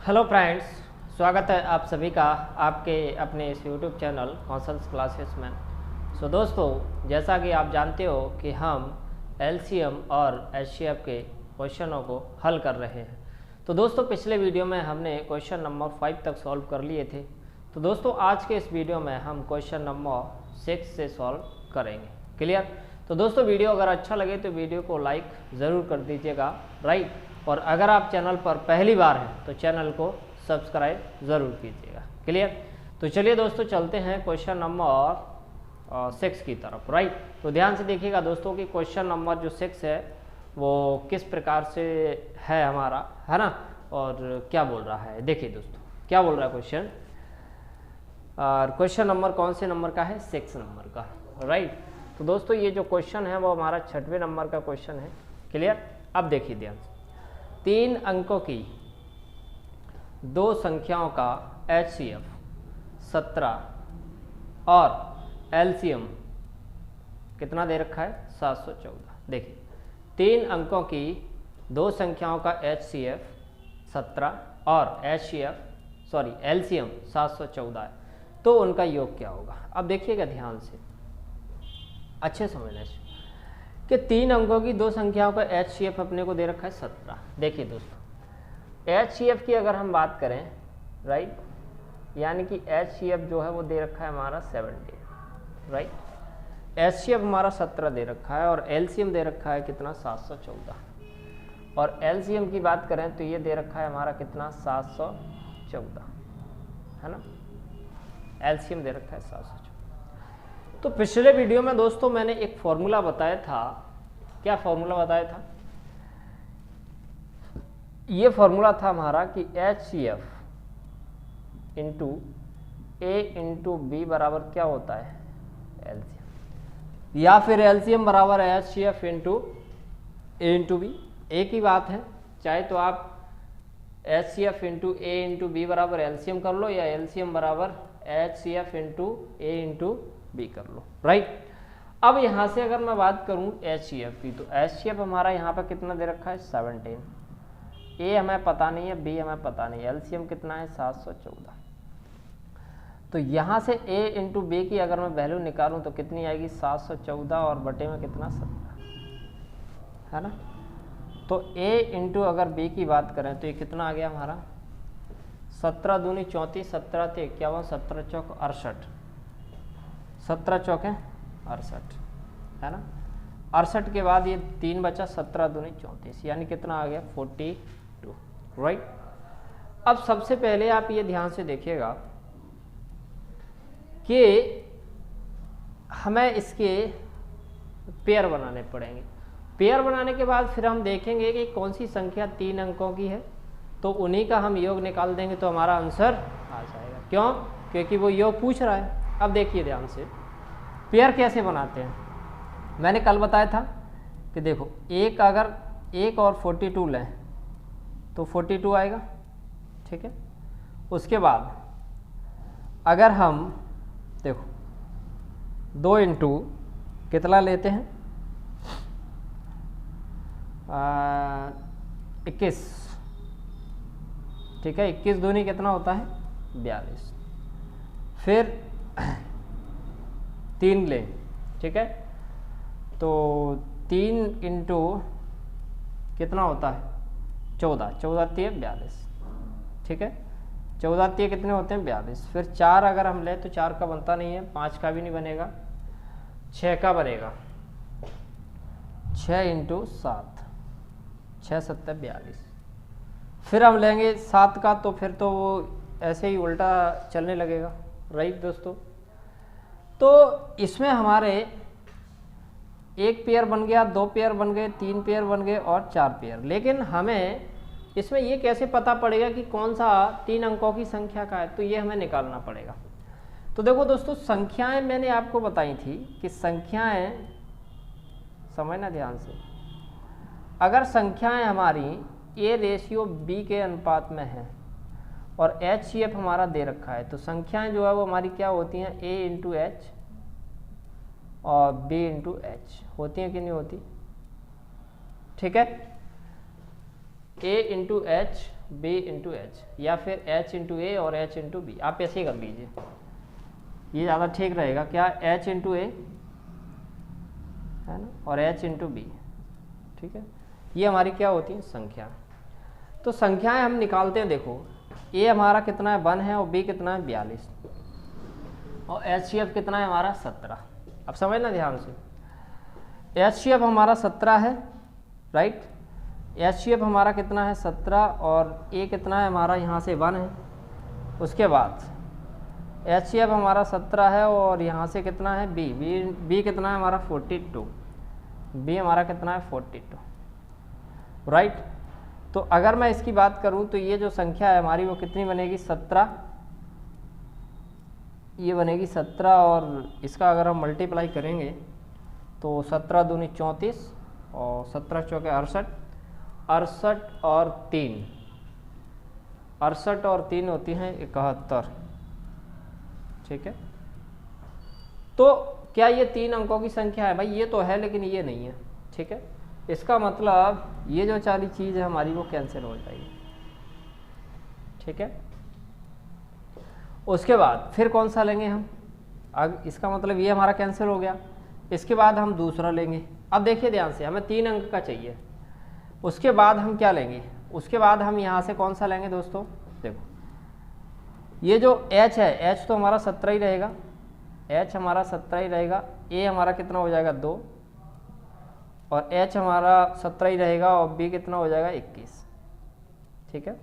Hello friends, स्वागत है आप सभी का आपके अपने इस यूट्यूब चैनल कौशल्स क्लासेस में। दोस्तों, जैसा कि आप जानते हो कि हम एलसीएम और एचसीएफ के क्वेश्चनों को हल कर रहे हैं। तो दोस्तों, पिछले वीडियो में हमने क्वेश्चन नंबर 5 तक सॉल्व कर लिए थे। तो दोस्तों, आज के इस वीडियो में हम क्वेश्चन नंबर 6 से सॉल्व करेंगे। क्लियर? तो दोस्तों, वीडियो अगर अच्छा लगे तो वीडियो को लाइक ज़रूर कर दीजिएगा, राइट। और अगर आप चैनल पर पहली बार हैं तो चैनल को सब्सक्राइब ज़रूर कीजिएगा। क्लियर? तो चलिए दोस्तों, चलते हैं क्वेश्चन नंबर 6 की तरफ, राइट। तो ध्यान से देखिएगा दोस्तों कि क्वेश्चन नंबर जो 6 है वो किस प्रकार से है हमारा, है ना, और क्या बोल रहा है। देखिए दोस्तों, क्या बोल रहा है क्वेश्चन। और क्वेश्चन नंबर कौन से नंबर का है? 6 नंबर का, राइट। तो दोस्तों, ये जो क्वेश्चन है वो हमारा 6वें नंबर का क्वेश्चन है। क्लियर? अब देखिए ध्यान से, 3 अंकों की 2 संख्याओं का HCF 17 और LCM कितना दे रखा है? 714। देखिए, 3 अंकों की 2 संख्याओं का HCF 17 और LCM 714 है, तो उनका योग क्या होगा। अब देखिएगा ध्यान से, अच्छे समझने से, कि 3 अंकों की 2 संख्याओं का HCF अपने को दे रखा है 17। देखिए दोस्तों, HCF की अगर हम बात करें, राइट, यानी कि HCF जो है वो दे रखा है हमारा 17, राइट। HCF हमारा 17 दे रखा है और LCM दे रखा है कितना? 714। और LCM की बात करें तो ये दे रखा है हमारा कितना? 714, है ना। LCM दे रखा है 714। तो पिछले वीडियो में दोस्तों मैंने एक फॉर्मूला बताया था। क्या फॉर्मूला बताया था? ये फॉर्मूला था हमारा कि HCF into A into B बराबर क्या होता है? LCM, या फिर LCM बराबर HCF into A into B, एक ही बात है। चाहे तो आप HCF into A into B बराबर LCM कर लो, या LCM बराबर HCF into A into B कर लो, राइट। अब यहाँ से अगर मैं बात करूँ HCF की, तो HCF हमारा यहाँ पर कितना दे रखा है? 17। A हमें पता नहीं है, B हमें पता नहीं है, LCM कितना है? 714। तो यहाँ से A इंटू B की अगर मैं वैल्यू निकालूँ तो कितनी आएगी? 714 और बटे में कितना? 17, है ना। तो A इंटू अगर B की बात करें तो ये कितना आ गया हमारा? 17 दूनी 34, 17 थे 51, 17 चौक 68, 17 चौके 68, है ना। 68 के बाद ये 3 बचा, 17 दूनी 34, यानी कितना आ गया? 42, राइट। अब सबसे पहले आप ये ध्यान से देखिएगा कि हमें इसके पेयर बनाने पड़ेंगे। पेयर बनाने के बाद फिर हम देखेंगे कि कौन सी संख्या 3 अंकों की है, तो उन्हीं का हम योग निकाल देंगे तो हमारा आंसर आ जाएगा। क्यों? क्योंकि वो योग पूछ रहा है। अब देखिए ध्यान से, पेयर कैसे बनाते हैं। मैंने कल बताया था कि देखो, एक अगर 1 और 42 लें तो 42 आएगा, ठीक है। उसके बाद अगर हम देखो 2 इंटू कितना लेते हैं? 21, ठीक है। 21 दूनी कितना होता है? 42। फिर 3 लें, ठीक है। तो 3 इंटू कितना होता है? 14, 14 3 42, ठीक है। 14 3 कितने होते हैं? 42। फिर 4 अगर हम लें तो 4 का बनता नहीं है, 5 का भी नहीं बनेगा, 6 का बनेगा। 6 इंटू 7, 6 7 42। फिर हम लेंगे 7 का, तो फिर तो वो ऐसे ही उल्टा चलने लगेगा, राइट दोस्तों। तो इसमें हमारे 1 पेयर बन गया, 2 पेयर बन गए, 3 पेयर बन गए और 4 पेयर। लेकिन हमें इसमें ये कैसे पता पड़ेगा कि कौन सा 3 अंकों की संख्या का है, तो ये हमें निकालना पड़ेगा। तो देखो दोस्तों, संख्याएं मैंने आपको बताई थी कि संख्याएं, समझना ध्यान से, अगर संख्याएं हमारी A/B के अनुपात में है और HCF हमारा दे रखा है, तो संख्याएं जो है वो हमारी क्या होती हैं? A इंटू H और B इंटू H होती हैं कि नहीं होती? ठीक है। A into H B into H, या फिर एच इंटू ए और एच इंटू बी, आप ऐसे ही कर लीजिए, ये ज़्यादा ठीक रहेगा। क्या, एच इंटू ए है ना, और एच इंटू बी, ठीक है। ये हमारी क्या होती है, संख्या। तो संख्याएं हम निकालते हैं, देखो ए हमारा कितना है 1 है और बी कितना है 42 और HCF कितना है हमारा 17। अब समझना ध्यान से, HCF हमारा 17 है, राइट। HCF हमारा कितना है 17 और ए कितना है हमारा यहाँ से 1 है। उसके बाद HCF हमारा 17 है और यहाँ से कितना है बी कितना है हमारा 42, बी हमारा कितना है 42, राइट। तो अगर मैं इसकी बात करूं तो ये जो संख्या है हमारी वो कितनी बनेगी 17, ये बनेगी 17 और इसका अगर हम मल्टीप्लाई करेंगे तो 17 दूनी 34 और 17 चौके 68, 68 और 3, 68 और 3 होती हैं 71, ठीक है। तो क्या ये 3 अंकों की संख्या है? भाई ये तो है लेकिन ये नहीं है, ठीक है। इसका मतलब ये जो चाली चीज़ है हमारी वो कैंसिल हो जाएगी, ठीक है। उसके बाद फिर कौन सा लेंगे हम, अब इसका मतलब ये हमारा कैंसिल हो गया। इसके बाद हम दूसरा लेंगे। अब देखिए ध्यान से, हमें 3 अंक का चाहिए। उसके बाद हम क्या लेंगे, उसके बाद हम यहाँ से कौन सा लेंगे दोस्तों, देखो ये जो h है, h तो हमारा 17 ही रहेगा, h हमारा 17 ही रहेगा, a हमारा कितना हो जाएगा 2 और h हमारा 17 ही रहेगा और b कितना हो जाएगा 21, ठीक है।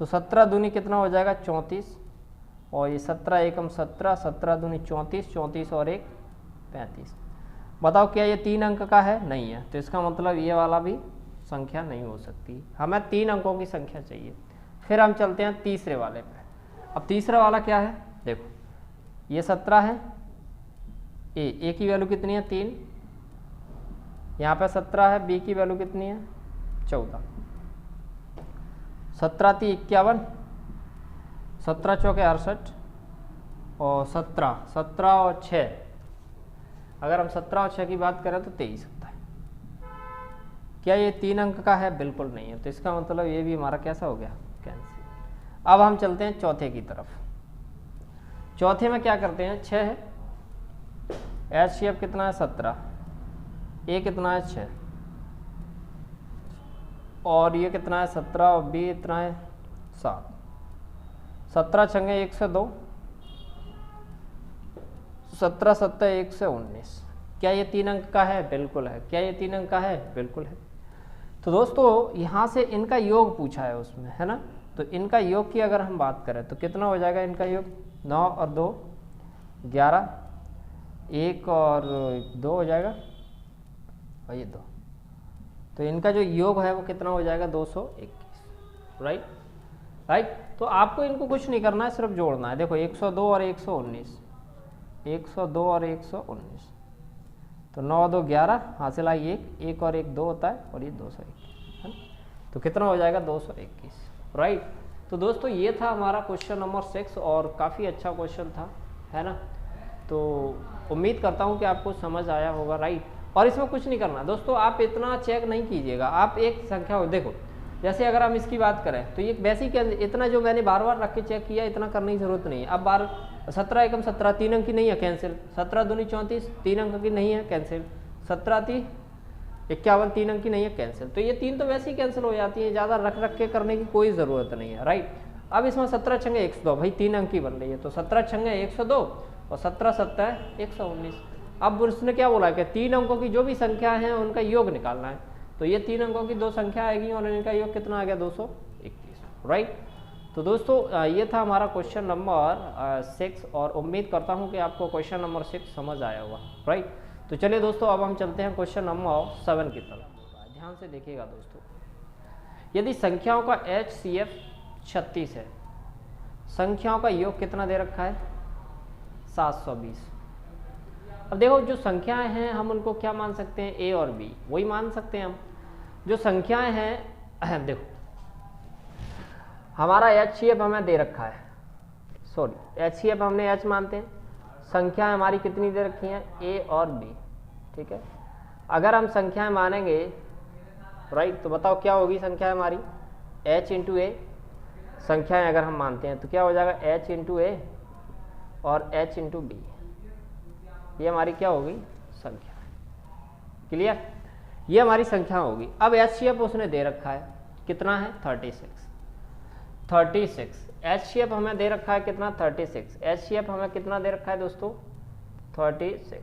तो 17 दूनी कितना हो जाएगा 34 और ये 17 एकम 17, 17 दूनी 34, 34 और 1 35। बताओ क्या ये 3 अंक का है? नहीं है। तो इसका मतलब ये वाला भी संख्या नहीं हो सकती, हमें 3 अंकों की संख्या चाहिए। फिर हम चलते हैं तीसरे वाले पे। अब तीसरा वाला क्या है, देखो ये 17 है, ए की वैल्यू कितनी है 3, यहाँ पे 17 है, बी की वैल्यू कितनी है 14, 17 × 51, 17 चौके 68 और 17 और 6, अगर हम 17 और 6 की बात करें तो 23 होता है। क्या ये 3 अंक का है? बिल्कुल नहीं है। तो इसका मतलब ये भी हमारा कैसा हो गया, कैंसिल। अब हम चलते हैं चौथे की तरफ। चौथे में क्या करते हैं, 6 है, HCF कितना है 17, ए कितना है 6 और ये कितना है 17 और बी इतना है 7, 17 छंगे 102, 17 7 1 से 19। क्या ये 3 अंक का है? बिल्कुल है। क्या ये 3 अंक का है? बिल्कुल है। तो दोस्तों यहाँ से इनका योग पूछा है उसमें, है ना। तो इनका योग की अगर हम बात करें तो कितना हो जाएगा इनका योग, 9 और 2 11, 1 और 2 हो जाएगा और ये 2। तो इनका जो योग है वो कितना हो जाएगा 221, राइट। तो आपको इनको कुछ नहीं करना है, सिर्फ जोड़ना है। देखो 102 और 119, 102 और 119, तो 9 2 11, हासिल आई 1 और 1 2 होता है और ये 201 है ना। तो कितना हो जाएगा 221, राइट। तो दोस्तों ये था हमारा क्वेश्चन नंबर 6 और काफ़ी अच्छा क्वेश्चन था, है ना। तो उम्मीद करता हूँ कि आपको समझ आया होगा, राइट। और इसमें कुछ नहीं करना दोस्तों, आप इतना चेक नहीं कीजिएगा। आप एक संख्या हो, देखो जैसे अगर हम इसकी बात करें तो ये वैसे ही इतना जो मैंने बार बार रख के चेक किया, इतना करने की जरूरत नहीं है। अब 17 एकम 17 3 अंक की नहीं है, कैंसिल। 17 दूनी 34 3 अंक की नहीं है, कैंसिल। 17 × 51 3 अंक की नहीं है, कैंसिल। तो ये 3 तो वैसे ही कैंसिल हो जाती है, ज़्यादा रख के करने की कोई ज़रूरत नहीं है, राइट। अब इसमें 17 छंगे 102, भाई 3 अंक की बन रही है, तो 17 छंगे 102 और 17 7 119। अब उसने क्या बोला कि 3 अंकों की जो भी संख्या है उनका योग निकालना है। तो ये 3 अंकों की 2 संख्या आएगी और इनका योग कितना आ गया 221, राइट। तो दोस्तों ये था हमारा क्वेश्चन नंबर 6 और उम्मीद करता हूँ कि आपको क्वेश्चन नंबर 6 समझ आया होगा, राइट। तो चलिए दोस्तों अब हम चलते हैं क्वेश्चन नंबर 7 की तरफ। ध्यान से देखिएगा दोस्तों, यदि संख्याओं का HCF 36 है, संख्याओं का योग कितना दे रखा है 720। अब देखो जो संख्याएं हैं हम उनको क्या मान सकते हैं, A और B वही मान सकते हैं हम। जो संख्याएं हैं देखो हमारा HCF हमें दे रखा है, सॉरी HCF हमने H मानते हैं, संख्याएं हमारी कितनी दे रखी हैं A और B, ठीक है। अगर हम संख्याएं मानेंगे, राइट, तो बताओ क्या होगी संख्या हमारी H × A संख्याएं अगर हम मानते हैं तो क्या हो जाएगा h इंटू ए और h इंटू बी, ये हमारी क्या होगी संख्या। क्लियर, ये हमारी संख्या होगी। अब HCF उसने दे रखा है कितना है 36 HCF हमें दे रखा है कितना 36, HCF हमें कितना दे रखा है दोस्तों 36,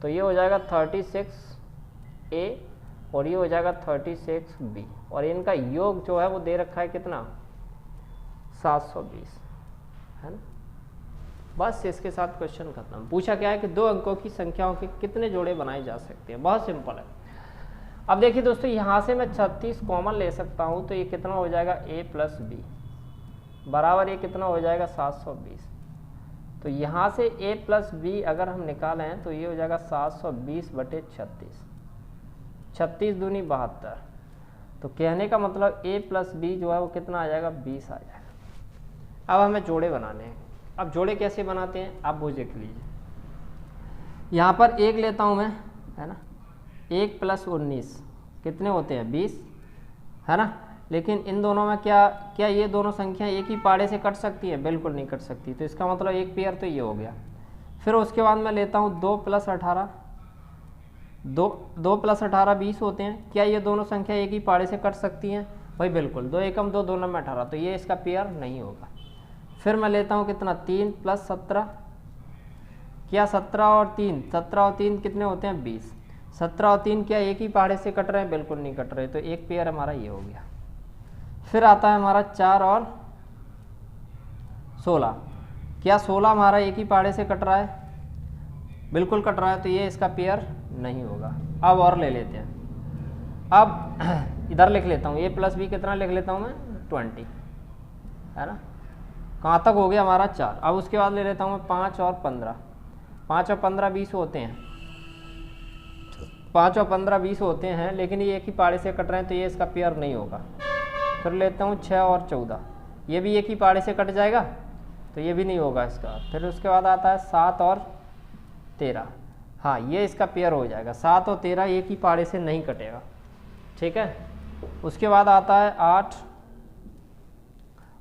तो ये हो जाएगा 36A और ये हो जाएगा 36B और इनका योग जो है वो दे रखा है कितना 720, है ना। बस इसके साथ क्वेश्चन खत्म। पूछा क्या है कि 2 अंकों की संख्याओं के कितने जोड़े बनाए जा सकते हैं, बहुत सिंपल है। अब देखिए दोस्तों, यहाँ से मैं 36 कॉमन ले सकता हूँ, तो ये कितना हो जाएगा a प्लस बी बराबर ये कितना हो जाएगा 720। तो यहाँ से a प्लस बी अगर हम निकालें तो ये हो जाएगा 720 बटे 36, 36 दूनी 72। तो कहने का मतलब a प्लस बी जो है वो कितना आ जाएगा 20 आ जाएगा। अब हमें जोड़े बनाने हैं। अब जोड़े कैसे बनाते हैं आप वो देख लीजिए। यहाँ पर 1 लेता हूँ मैं, है ना, 1 प्लस 19 कितने होते हैं 20, है ना। लेकिन इन दोनों में क्या ये दोनों संख्या एक ही पाड़े से कट सकती है, बिल्कुल नहीं कट सकती। तो इसका मतलब एक पेयर तो ये हो गया। फिर उसके बाद मैं लेता हूँ 2 प्लस 18, 2 प्लस 18 20 होते हैं। क्या ये दोनों संख्या एक ही पाड़े से कट सकती हैं भाई, बिल्कुल। 2 एकम 2 2 में 18, तो ये इसका पेयर नहीं होगा। फिर मैं लेता हूँ कितना 3 प्लस 17, क्या 17 और 3 कितने होते हैं 20। 17 और 3 क्या एक ही पहाड़े से कट रहे हैं, बिल्कुल नहीं कट रहे। तो एक पेयर हमारा ये हो गया। फिर आता है हमारा 4 और 16, क्या 16 हमारा एक ही पहाड़े से कट रहा है, बिल्कुल कट रहा है। तो ये इसका पेयर नहीं होगा। अब और ले लेते हैं। अब इधर लिख लेता हूँ a प्लस बी कितना लिख लेता हूँ मैं 20, है ना। कहाँ तक हो गया हमारा 4। अब उसके बाद ले लेता हूँ मैं 5 और 15, 5 और 15 20 होते हैं, 5 और 15 20 होते हैं, लेकिन ये एक ही पाड़े से कट रहे हैं तो ये इसका पेयर नहीं होगा। फिर लेता हूँ 6 और 14, ये भी एक ही पाड़े से कट जाएगा तो ये भी नहीं होगा इसका। फिर उसके बाद आता है 7 और 13, हाँ ये इसका पेयर हो जाएगा। 7 और 13 एक ही पाड़े से नहीं कटेगा, ठीक है। उसके बाद आता है 8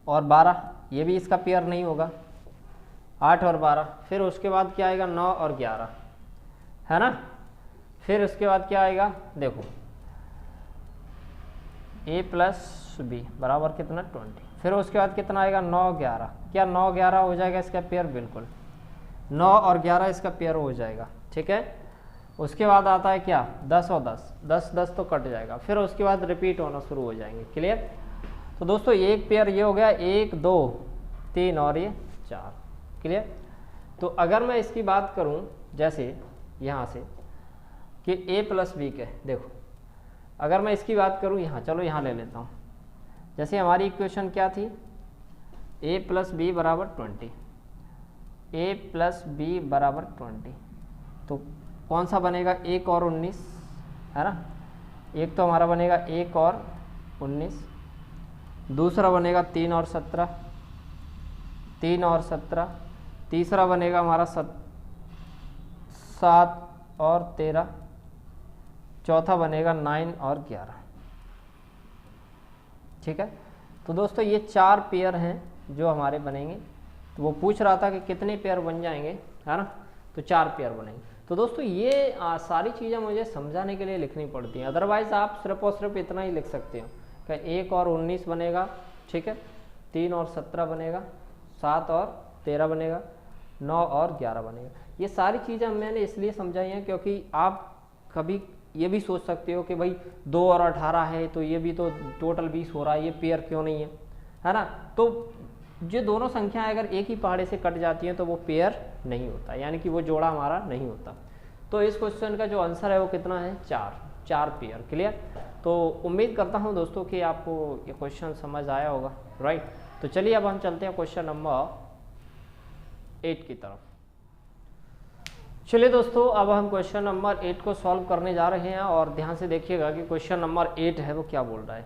और 12, ये भी इसका पेयर नहीं होगा, 8 और 12। फिर उसके बाद क्या आएगा 9 और 11, है ना। फिर उसके बाद क्या आएगा देखो a प्लस बी बराबर कितना 20। फिर उसके बाद कितना आएगा 9 11, क्या 9 11 हो जाएगा इसका पेयर, बिल्कुल 9 और 11 इसका पेयर हो जाएगा, ठीक है। उसके बाद आता है क्या 10 और 10, 10 तो कट जाएगा। फिर उसके बाद रिपीट होना शुरू हो जाएंगे, क्लियर। तो दोस्तों एक पेयर ये हो गया, 1 2 3 और ये 4, क्लियर। तो अगर मैं इसकी बात करूं जैसे यहाँ से कि a प्लस बी के, देखो अगर मैं इसकी बात करूं यहाँ, चलो यहाँ ले लेता हूँ। जैसे हमारी इक्वेशन क्या थी a प्लस बी बराबर 20, a प्लस बी बराबर 20, तो कौन सा बनेगा 1 और 19, है ना। एक तो हमारा बनेगा 1 और 19, दूसरा बनेगा 3 और 17, 3 और 17, तीसरा बनेगा हमारा 7 और 13, चौथा बनेगा 9 और 11, ठीक है। तो दोस्तों ये 4 पेयर हैं जो हमारे बनेंगे। तो वो पूछ रहा था कि कितने पेयर बन जाएंगे, है ना, तो 4 पेयर बनेंगे। तो दोस्तों ये सारी चीज़ें मुझे समझाने के लिए लिखनी पड़ती हैं, अदरवाइज़ आप सिर्फ और सिर्फ इतना ही लिख सकते हो कि 1 और 19 बनेगा, ठीक है, 3 और 17 बनेगा, 7 और 13 बनेगा, 9 और 11 बनेगा। ये सारी चीज़ें मैंने इसलिए समझाई हैं क्योंकि आप कभी ये भी सोच सकते हो कि भाई 2 और 18 है तो ये भी तो टोटल 20 हो रहा है, ये पेयर क्यों नहीं है ना। तो जो दोनों संख्याएं अगर एक ही पहाड़े से कट जाती हैं तो वो पेयर नहीं होता, यानी कि वो जोड़ा हमारा नहीं होता। तो इस क्वेश्चन का जो आंसर है वो कितना है 4 पेयर, क्लियर। तो उम्मीद करता हूँ दोस्तों कि आपको ये क्वेश्चन समझ आया होगा, राइट। तो चलिए अब हम चलते हैं क्वेश्चन नंबर 8 की तरफ। चलिए दोस्तों अब हम क्वेश्चन नंबर 8 को सॉल्व करने जा रहे हैं और ध्यान से देखिएगा कि क्वेश्चन नंबर 8 है वो क्या बोल रहा है।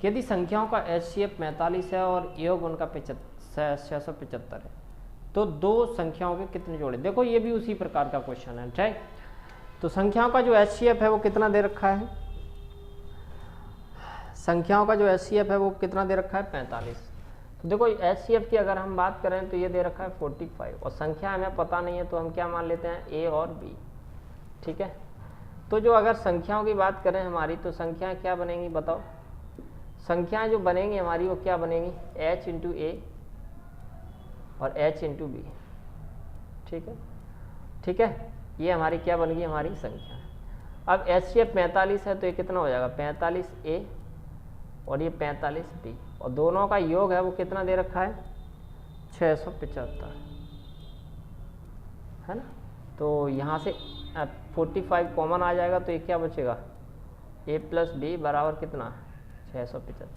यदि संख्याओं का HCF 45 है और योग उनका 675 है तो 2 संख्याओं के कितने जोड़े। देखो ये भी उसी प्रकार का क्वेश्चन है, ठीक। तो संख्याओं का जो HCF है वो कितना दे रखा है, संख्याओं का जो HCF है वो कितना दे रखा है 45। तो देखो HCF की अगर हम बात करें तो ये दे रखा है 45 और संख्या हमें पता नहीं है तो हम क्या मान लेते हैं A और B, ठीक है। तो जो अगर संख्याओं की बात करें हमारी तो संख्याएं क्या बनेंगी बताओ, संख्याएं जो बनेंगी हमारी वो क्या बनेंगी H इंटू A और H इंटू B, ठीक है, ठीक है। ये हमारी क्या बन गई हमारी संख्या। अब HCF 45 है तो ये कितना हो जाएगा 45A और ये 45B और दोनों का योग है वो कितना दे रखा है 675, है ना। तो यहाँ से 45 कॉमन आ जाएगा तो ये क्या बचेगा A प्लस B बराबर कितना 675।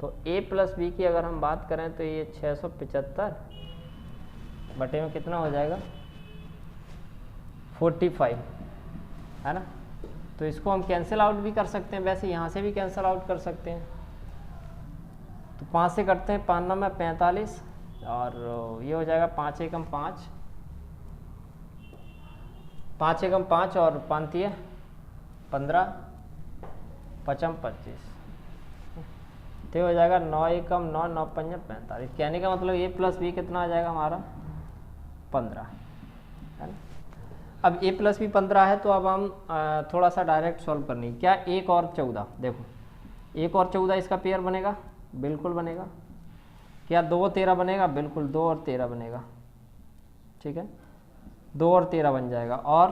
तो A प्लस B की अगर हम बात करें तो ये 675 बटे में कितना हो जाएगा 45, है ना। तो इसको हम कैंसिल आउट भी कर सकते हैं, वैसे यहाँ से भी कैंसिल आउट कर सकते हैं। तो 5 से करते हैं 5 9 45 और ये हो जाएगा 5 एकम 5, 5 एकम 5 और 5 3 15 5 25, तो हो जाएगा 9 एकम 9 9 5 45। कहने का मतलब A प्लस B कितना आ जाएगा हमारा 15, है ना। अब A प्लस B 15 है तो अब हम थोड़ा सा डायरेक्ट सॉल्व करनी। क्या 1 और 14, देखो 1 और 14 इसका पेयर बनेगा, बिल्कुल बनेगा। क्या 2 और 13 बनेगा, बिल्कुल 2 और 13 बनेगा, ठीक है 2 और 13 बन जाएगा। और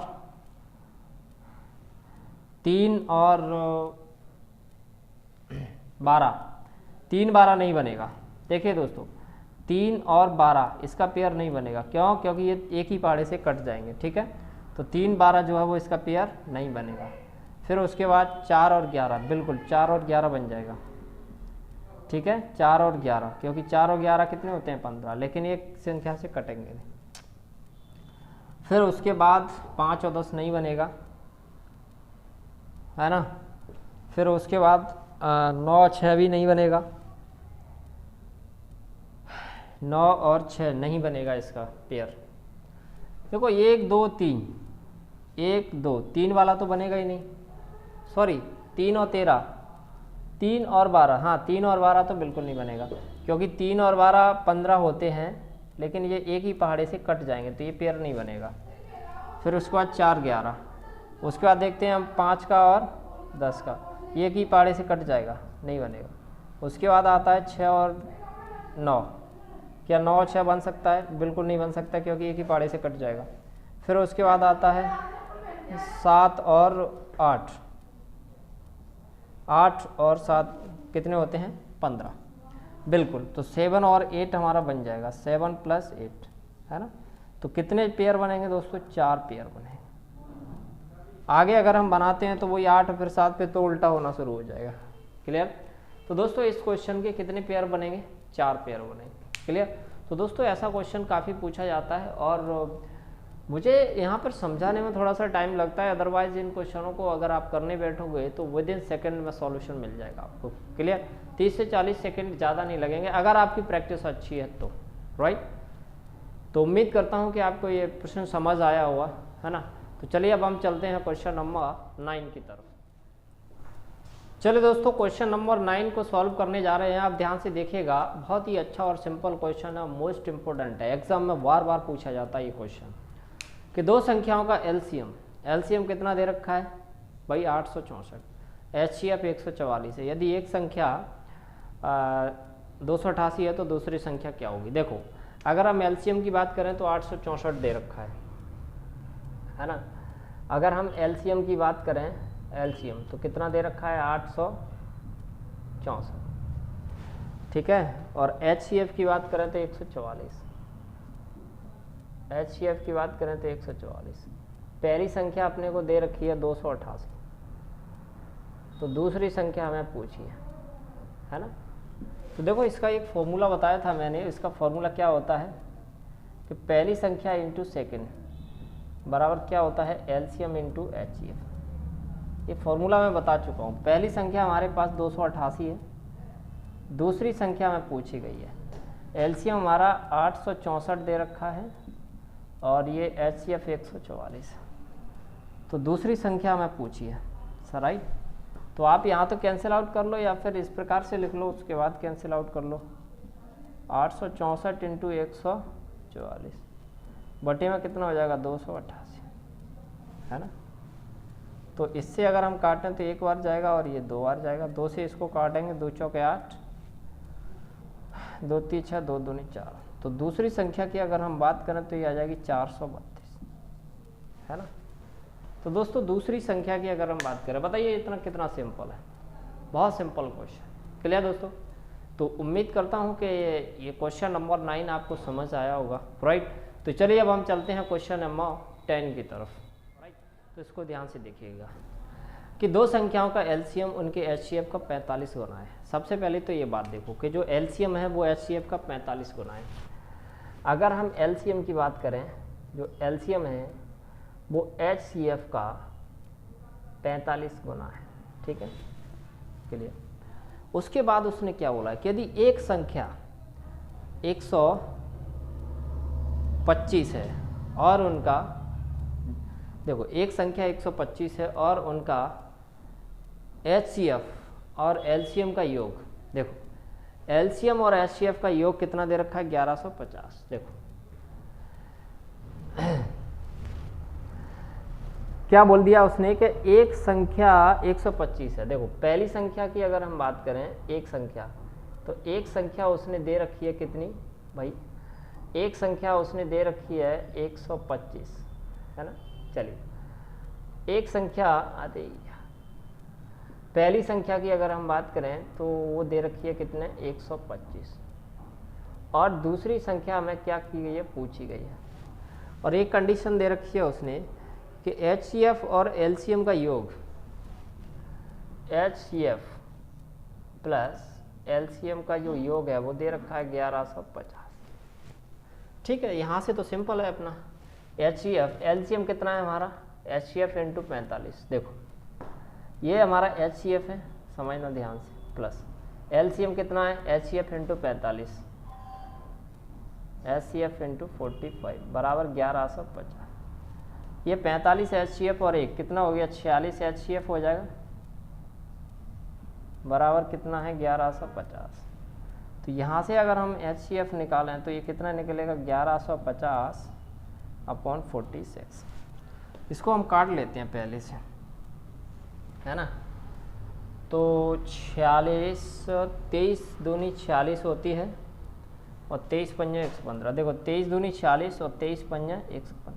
3 और 12, 3 12 नहीं बनेगा। देखिए दोस्तों 3 और 12 इसका पेयर नहीं बनेगा, क्यों, क्योंकि ये एक ही पहाड़े से कट जाएंगे, ठीक है। तो 3 12 जो है वो इसका पेयर नहीं बनेगा। फिर उसके बाद 4 और 11, बिल्कुल 4 और 11 बन जाएगा, ठीक है 4 और 11, क्योंकि 4 और 11 कितने होते हैं 15, लेकिन एक संख्या से कटेंगे नहीं। फिर उसके बाद 5 और 10 नहीं बनेगा, है ना। फिर उसके बाद 9 और 6 भी नहीं बनेगा, 9 और 6 नहीं बनेगा इसका पेयर। देखो 1 2 3, 1 2 3 वाला तो बनेगा ही नहीं, सॉरी 3 और 13, 3 और 12, हाँ 3 और 12 तो बिल्कुल नहीं बनेगा, क्योंकि 3 और 12 15 होते हैं, लेकिन ये एक ही पहाड़े से कट जाएंगे तो ये पेयर नहीं बनेगा। फिर उसके बाद 4 11, उसके बाद देखते हैं हम 5 का और 10 का, ये एक ही पहाड़े से कट जाएगा, नहीं बनेगा। उसके बाद आता है 6 और 9, क्या 9 और 6 बन सकता है, बिल्कुल नहीं बन सकता, क्योंकि एक ही पहाड़े से कट जाएगा। फिर उसके बाद आता है 7 और 8, 8 और 7 कितने होते हैं 15, बिल्कुल। तो 7 और 8 हमारा बन जाएगा, 7 प्लस 8, है ना। तो कितने पेयर बनेंगे दोस्तों 4 पेयर बनेंगे। आगे अगर हम बनाते हैं तो वही 8 फिर 7 पे तो उल्टा होना शुरू हो जाएगा, क्लियर। तो दोस्तों इस क्वेश्चन के कितने पेयर बनेंगे 4 पेयर बनेंगे, क्लियर। तो दोस्तों ऐसा क्वेश्चन काफ़ी पूछा जाता है और मुझे यहाँ पर समझाने में थोड़ा सा टाइम लगता है, अदरवाइज इन क्वेश्चनों को अगर आप करने बैठोगे तो विद इन सेकेंड में सॉल्यूशन मिल जाएगा आपको, क्लियर। 30 से 40 सेकेंड ज़्यादा नहीं लगेंगे अगर आपकी प्रैक्टिस अच्छी है तो, राइट। तो उम्मीद करता हूँ कि आपको ये प्रश्न समझ आया होगा, है ना। तो चलिए अब हम चलते हैं क्वेश्चन नंबर 9 की तरफ। चलिए दोस्तों क्वेश्चन नंबर 9 को सॉल्व करने जा रहे हैं। आप ध्यान से देखिएगा, बहुत ही अच्छा और सिंपल क्वेश्चन है, मोस्ट इंपोर्टेंट है, एग्जाम में बार बार पूछा जाता है ये क्वेश्चन कि दो संख्याओं का एलसीएम कितना दे रखा है भाई 864, HCF 144 है। यदि एक संख्या 288 है तो दूसरी संख्या क्या होगी। देखो अगर हम एलसीएम की बात करें तो 864 दे रखा है ना। अगर हम एलसीएम की बात करें एलसीएम तो कितना दे रखा है 864, ठीक है। और HCF की बात करें तो 144, HCF की बात करें तो 144। पहली संख्या अपने को दे रखी है 288, तो दूसरी संख्या हमें पूछी है ना। तो देखो इसका एक फॉर्मूला बताया था मैंने, इसका फॉर्मूला क्या होता है कि पहली संख्या इंटू सेकेंड बराबर क्या होता है एलसीएम इंटू HCF। ये फॉर्मूला मैं बता चुका हूँ। पहली संख्या हमारे पास 288 है, दूसरी संख्या में पूछी गई है, एलसीएम हमारा 864 दे रखा है और ये HCF 144, तो दूसरी संख्या हमें पूछी है सर, राइट। तो आप यहाँ तो कैंसिल आउट कर लो या फिर इस प्रकार से लिख लो, उसके बाद कैंसिल आउट कर लो, 864 इंटू 144 बटे में कितना हो जाएगा 288, है ना। तो इससे अगर हम काटें तो एक बार जाएगा और ये 2 बार जाएगा, 2 से इसको काटेंगे, 2 चौके 8, 2 3 6, 2 दूनी 4। तो दूसरी संख्या की अगर हम बात करें तो ये आ जाएगी 432, है ना। तो दोस्तों दूसरी संख्या की अगर हम बात करें, बताइए इतना कितना सिंपल है, बहुत सिंपल क्वेश्चन। क्लियर दोस्तों। तो उम्मीद करता हूँ कि ये क्वेश्चन नंबर 9 आपको समझ आया होगा, राइट। तो चलिए अब हम चलते हैं क्वेश्चन नंबर 10 की तरफ, राइट। तो इसको ध्यान से देखिएगा कि दो संख्याओं का एलसीएम उनके एचसीएफ का 45 गुना है। सबसे पहले तो ये बात देखो कि जो एलसीएम है वो एचसीएफ का 45 गुना है। अगर हम एलसीएम की बात करें, जो एलसीएम है वो एचसीएफ का 45 गुना है, ठीक है, क्लियर। उसके बाद उसने क्या बोला कि यदि एक संख्या 125 है और उनका, देखो एक संख्या 125 है और उनका एचसीएफ और एलसीएम का योग, देखो एलसीएम और एचसीएफ का योग कितना दे रखा है 1150। देखो क्या बोल दिया उसने कि एक संख्या 125 है। देखो पहली संख्या की अगर हम बात करें, एक संख्या, तो एक संख्या उसने दे रखी है कितनी भाई, एक संख्या उसने दे रखी है 125, है ना। चलिए एक संख्या आते, पहली संख्या की अगर हम बात करें तो वो दे रखी है कितने 125, और दूसरी संख्या हमें क्या की गई है, पूछी गई है, और एक कंडीशन दे रखी है उसने कि एचसीएफ और एलसीएम का योग, एचसीएफ प्लस एलसीएम का जो योग है वो दे रखा है 1150। ठीक है, यहाँ से तो सिंपल है अपना, एचसीएफ, एलसीएम कितना है हमारा, एचसीएफ इंटू 45। देखो ये हमारा एचसीएफ है, समझना ध्यान से, प्लस एलसीएम कितना है, एचसीएफ इंटू 45, एचसीएफ इंटू 45 बराबर 1150। ये 45 एचसीएफ और एक कितना हो गया 46 एचसीएफ हो जाएगा, बराबर कितना है 1150। तो यहाँ से अगर हम एचसीएफ निकालें तो ये कितना निकलेगा 1150 अपॉन 46। इसको हम काट लेते हैं पहले से, है ना। तो 46, 23 दूनी 46 होती है और 23 पंजा 115। देखो 23 दूनी 46 और 23 पंजा 115,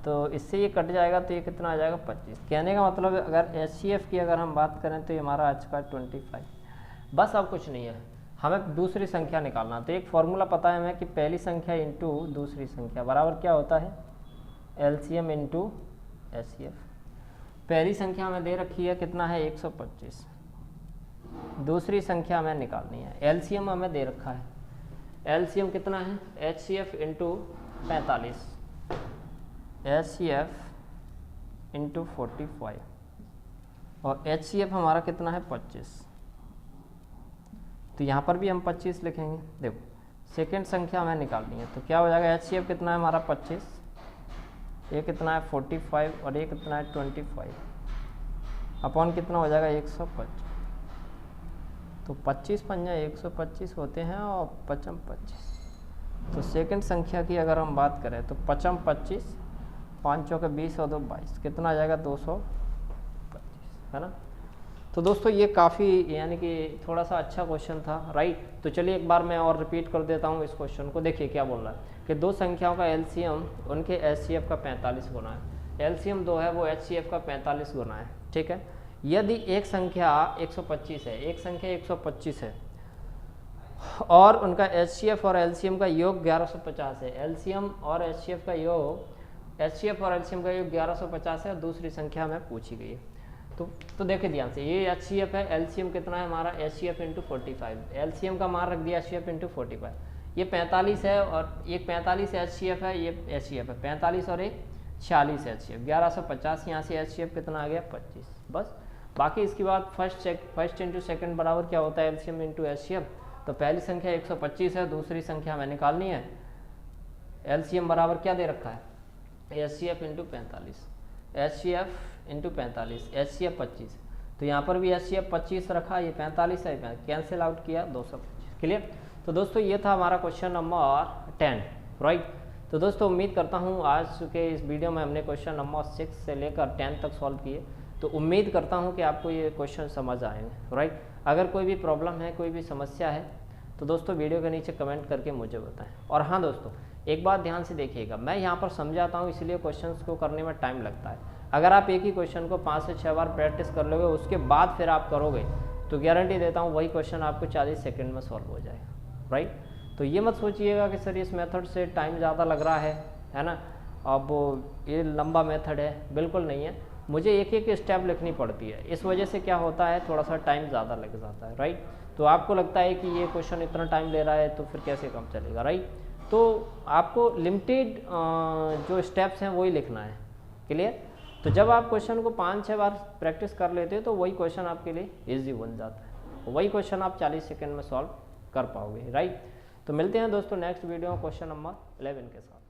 तो इससे ये कट जाएगा तो ये कितना आ जाएगा 25। कहने का मतलब अगर एचसीएफ की अगर हम बात करें तो ये हमारा आज का 25। बस अब कुछ नहीं है, हमें दूसरी संख्या निकालना। तो एक फॉर्मूला पता है हमें कि पहली संख्या इंटू दूसरी संख्या बराबर क्या होता है, एलसीएम इंटू एचसीएफ। पहली संख्या हमें दे रखी है कितना है 125, दूसरी संख्या हमें निकालनी है, एलसीएम हमें दे रखा है, एलसीएम कितना है एचसीएफ इंटू 45, एचसीएफ इंटू 45, और एचसीएफ हमारा कितना है 25। तो यहाँ पर भी हम 25 लिखेंगे। देखो सेकेंड संख्या हमें निकालनी है, तो क्या हो जाएगा, एचसीएफ कितना है हमारा 25, ये कितना है 45 और ये कितना है 25, अपॉन कितना हो जाएगा 125। तो 25 पंजा 125 होते हैं और 55 25। तो सेकंड संख्या की अगर हम बात करें तो 55 25, 5 चौके 20 और 2 22, कितना आ जाएगा 225, है ना। तो दोस्तों ये काफ़ी यानी कि थोड़ा सा अच्छा क्वेश्चन था, राइट। तो चलिए एक बार मैं और रिपीट कर देता हूँ इस क्वेश्चन को। देखिए क्या बोल रहा है कि दो संख्याओं का एलसीएम उनके एचसीएफ का 45 गुना है। एलसीएम 2 है वो एचसीएफ का 45 गुना है, ठीक है। यदि एक संख्या 125 है, एक संख्या 125 है और उनका एचसीएफ और एलसीएम का योग 1150 है, एलसीएम और एचसीएफ का योग, एचसीएफ और एलसीएम का योग 1150 है और दूसरी संख्या हमें पूछी गई है। तो देखिए ध्यान से, ये एचसीएफ है, एलसीएम कितना है हमारा एचसीएफ इंटू 45, एलसीएम का मान रख दिया एचसीएफ इंटू 45, ये 45 है और एक 45 एचसीएफ है, ये एचसीएफ है 45 और एक 46 एचसीएफ, 1150। यहाँ से एचसीएफ कितना आ गया 25, बस। बाकी इसके बाद फर्स्ट इंटू सेकंड बराबर क्या होता है एलसीएम इंटू एचसीएफ। तो पहली संख्या 125 है, दूसरी संख्या हमें निकालनी है, एलसीएम बराबर क्या दे रखा है HCF into 45, HCF into 45, HCF 25। तो यहाँ पर भी एचसीएफ 25 रखा, ये 45 है, कैंसिल आउट किया 225, क्लियर। तो दोस्तों ये था हमारा क्वेश्चन नंबर 10, राइट। तो दोस्तों उम्मीद करता हूँ आज के इस वीडियो में हमने क्वेश्चन नंबर 6 से लेकर 10 तक सॉल्व किए। तो उम्मीद करता हूँ कि आपको ये क्वेश्चन समझ आएंगे, राइट। अगर कोई भी प्रॉब्लम है, कोई भी समस्या है, तो दोस्तों वीडियो के नीचे कमेंट करके मुझे बताएं। और हाँ दोस्तों, एक बात ध्यान से देखिएगा, मैं यहाँ पर समझाता हूँ इसलिए क्वेश्चंस को करने में टाइम लगता है। अगर आप एक ही क्वेश्चन को 5 से 6 बार प्रैक्टिस कर लोगे, उसके बाद फिर आप करोगे, तो गारंटी देता हूँ वही क्वेश्चन आपको 40 सेकेंड में सॉल्व हो जाएगा, राइट। तो ये मत सोचिएगा कि सर इस मेथड से टाइम ज़्यादा लग रहा है ना, अब ये लंबा मेथड है, बिल्कुल नहीं है। मुझे एक एक स्टेप लिखनी पड़ती है, इस वजह से क्या होता है, थोड़ा सा टाइम ज़्यादा लग जाता है, राइट। तो आपको लगता है कि ये क्वेश्चन इतना टाइम ले रहा है तो फिर कैसे काम चलेगा, राइट। तो आपको लिमिटेड जो स्टेप्स हैं वही लिखना है, क्लियर। तो जब आप क्वेश्चन को 5-6 बार प्रैक्टिस कर लेते हो तो वही क्वेश्चन आपके लिए ईजी बन जाता है, वही क्वेश्चन आप 40 सेकेंड में सॉल्व कर पाओगे, राइट। तो मिलते हैं दोस्तों नेक्स्ट वीडियो में क्वेश्चन नंबर 11 के साथ।